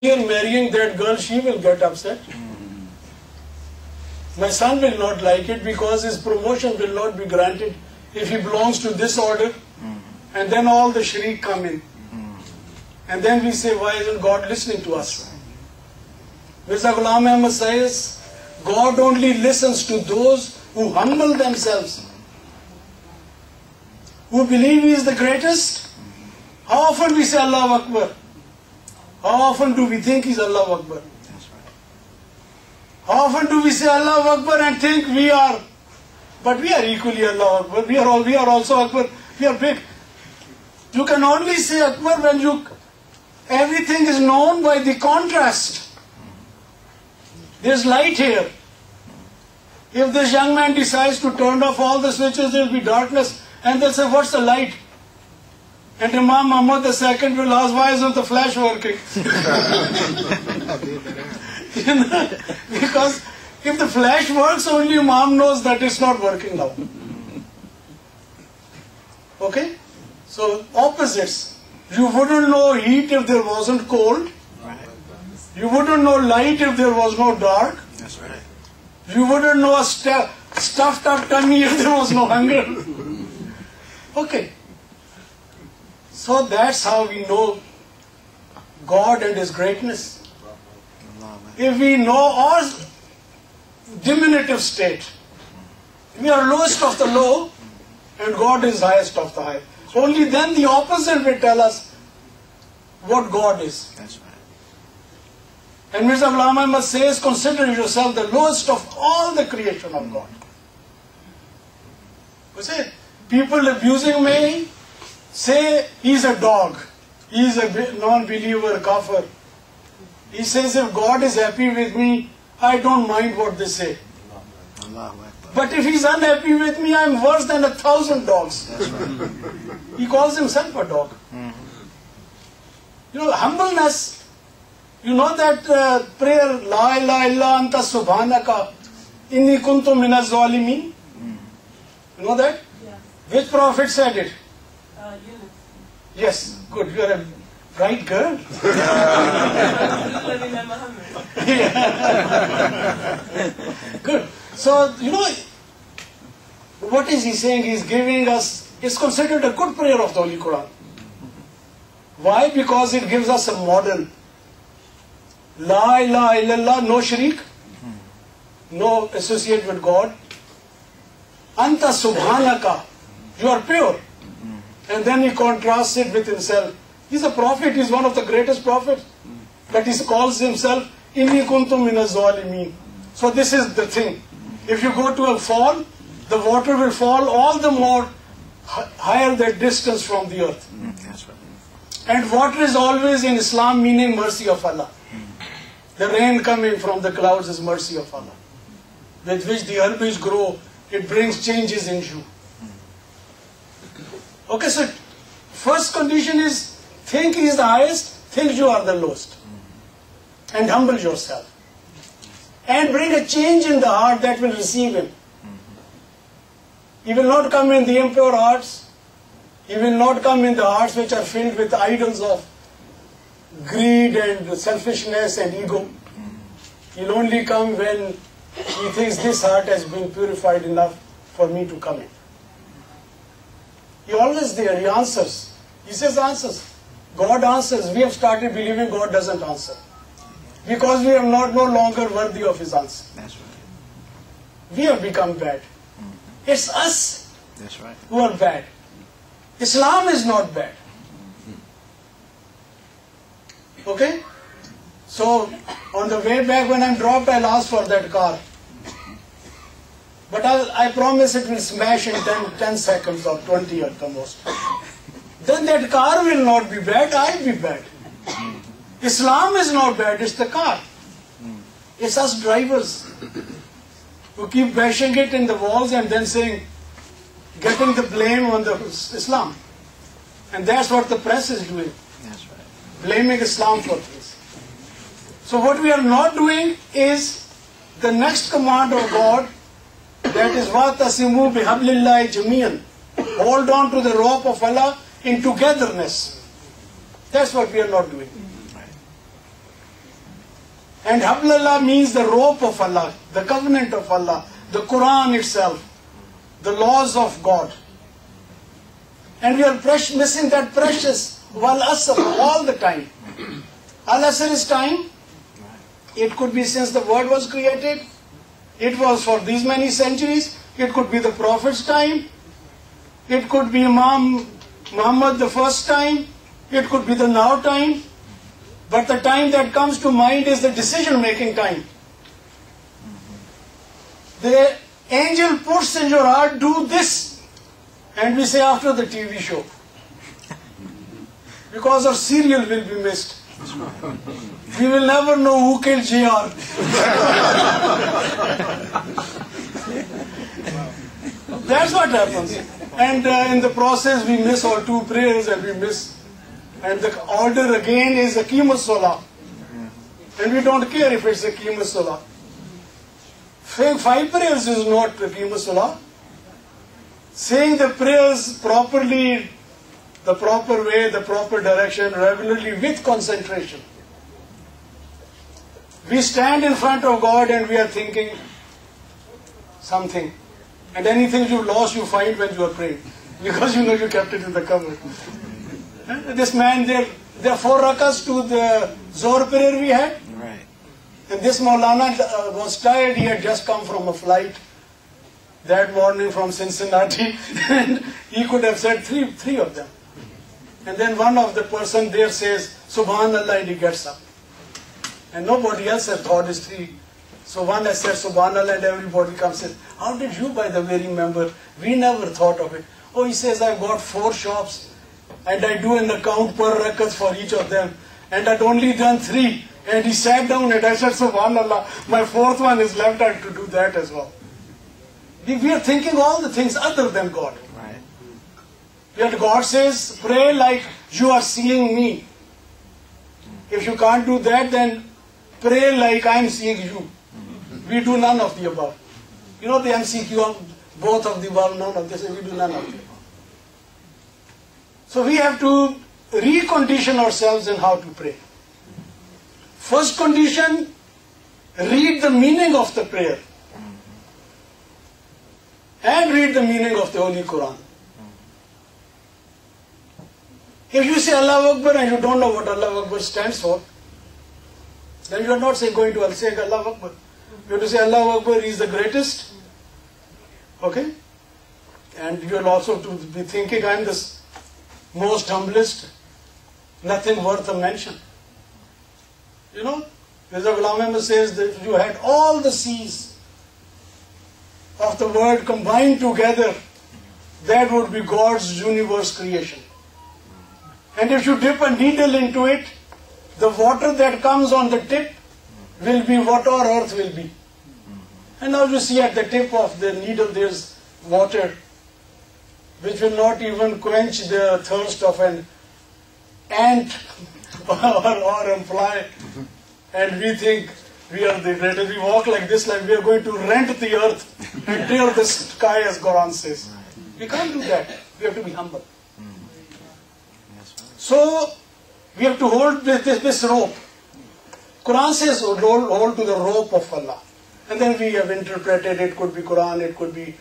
marrying that girl, she will get upset. My son will not like it because his promotion will not be granted if he belongs to this order. And then all the shriek come in. And then we say, why isn't God listening to us? Mirza Ghulam Ahmad says, God only listens to those who humble themselves, who believe He is the greatest. How often we say Allahu Akbar? How often do we think He's Allahu Akbar? How often do we say Allahu Akbar and think we are, but we are equally Allahu Akbar. We are also Akbar. We are big. You can only say Akbar when everything is known by the contrast. There's light here. If this young man decides to turn off all the switches, there will be darkness. And they'll say, what's the light? And Imam Muhammad II will ask, why isn't the flash working? Because if the flash works, only Imam knows that it's not working now. Okay? So, opposites. You wouldn't know heat if there wasn't cold. You wouldn't know light if there was no dark. That's right. You wouldn't know a stuffed up tummy if there was no hunger. Okay. So that's how we know God and His greatness. If we know our diminutive state, we are lowest of the low and God is highest of the high. Only then the opposite will tell us what God is. That's right. And Mirza Ghulam Ahmad says, consider yourself the lowest of all the creation of God. You see, people abusing me say he's a dog, he's a non-believer, kafir. He says if God is happy with me, I don't mind what they say. But if he's unhappy with me, I'm worse than 1,000 dogs. That's right. He calls himself a dog. You know, humbleness. You know that prayer, La ilaha illa anta subhanaka inni kuntu minaz zalimin? You know that? Yeah. Which prophet said it? Yunus. Yes, good. You are a bright girl. Good. So, you know, what is he saying? He's giving us, it's considered a good prayer of the Holy Quran. Why? Because it gives us a model. La ilaha illallah, no shriek, no associate with God. Anta subhanaka, you are pure. And then he contrasts it with himself. He's a prophet, he's one of the greatest prophets. But he calls himself, inni kuntum minaz zalimin. So this is the thing. If you go to a fall, the water will fall all the more higher the distance from the earth. That's right. And water is always in Islam meaning mercy of Allah. The rain coming from the clouds is mercy of Allah, with which the herbage grow. It brings changes in you. Okay, so first condition is think He is the highest, think you are the lowest. And humble yourself. And bring a change in the heart that will receive Him. He will not come in the impure hearts. He will not come in the hearts which are filled with idols of greed and selfishness and ego. He'll only come when he thinks this heart has been purified enough for me to come in. He always there, he answers. He says answers. God answers. We have started believing God doesn't answer. Because we are no longer worthy of His answer. That's right. We have become bad. It's us That's right. who are bad. Islam is not bad. Okay? So, on the way back when I'm dropped, I'll ask for that car. But I promise it will smash in 10 seconds or 20 at the most. Then that car will not be bad, I'll be bad. Islam is not bad, it's the car. It's us drivers who keep bashing it in the walls and then saying, getting the blame on the Islam. And that's what the press is doing. That's right. Blaming Islam for this. So what we are not doing is the next command of God, that is وَاتَّصِمُوا بِحَبْلِ اللَّهِ جَمِيعًا. Hold on to the rope of Allah in togetherness. That's what we are not doing. And Hablallah means the rope of Allah, the covenant of Allah, the Quran itself, the laws of God. And we are missing that precious wal asr all the time. Al asr is time. It could be since the word was created. It was for these many centuries. It could be the Prophet's time. It could be Imam Muhammad the first time. It could be the now time. But the time that comes to mind is the decision-making time. The angel puts in your heart, do this. And we say after the TV show. Because our serial will be missed. We will never know who killed JR. That's what happens. And in the process we miss our two prayers and we miss. And the order again is Aqimus Salah. And we don't care if it's Aqimus Salah. Saying 5 prayers is not Aqimus Salah. Saying the prayers properly, the proper way, the proper direction, regularly with concentration. We stand in front of God and we are thinking something. And anything you lost you find when you are praying. Because you know you kept it in the cupboard. This man, there are 4 rakas to the Zohar prayer we had. Right. And this Maulana was tired. He had just come from a flight that morning from Cincinnati. And he could have said three of them. And then one of the person there says, Subhanallah, and he gets up. And nobody else had thought it's 3. So one has said Subhanallah and everybody comes and says, how did you, by the way, remember? We never thought of it. Oh, he says, I've got 4 shops. And I do an account per rakat for each of them. And I'd only done 3. And he sat down and I said, Subhanallah, my 4th one is left out to do that as well. We are thinking all the things other than God. Right. Yet God says, pray like you are seeing me. If you can't do that, then pray like I'm seeing you. We do none of the above. You know the MCQ, both of the above, none of this, we do none of the above. So we have to recondition ourselves in how to pray. First condition, read the meaning of the prayer. And read the meaning of the Holy Quran. If you say Allahu Akbar and you don't know what Allahu Akbar stands for, then you are not going to say Allahu Akbar. You have to say Allahu Akbar is the greatest. Okay? And you will also to be thinking, I am the most humblest, nothing worth a mention. You know, Mirza Ghulam Ahmad says that if you had all the seas of the world combined together, that would be God's universe creation. And if you dip a needle into it, the water that comes on the tip will be what our earth will be. And now you see at the tip of the needle there's water which will not even quench the thirst of an ant or a fly. And we think we are the greatest. We walk like this, like we are going to rent the earth and tear the sky, as Quran says. We can't do that. We have to be humble. So we have to hold this rope. Quran says hold to the rope of Allah. And then we have interpreted it could be Quran, it could be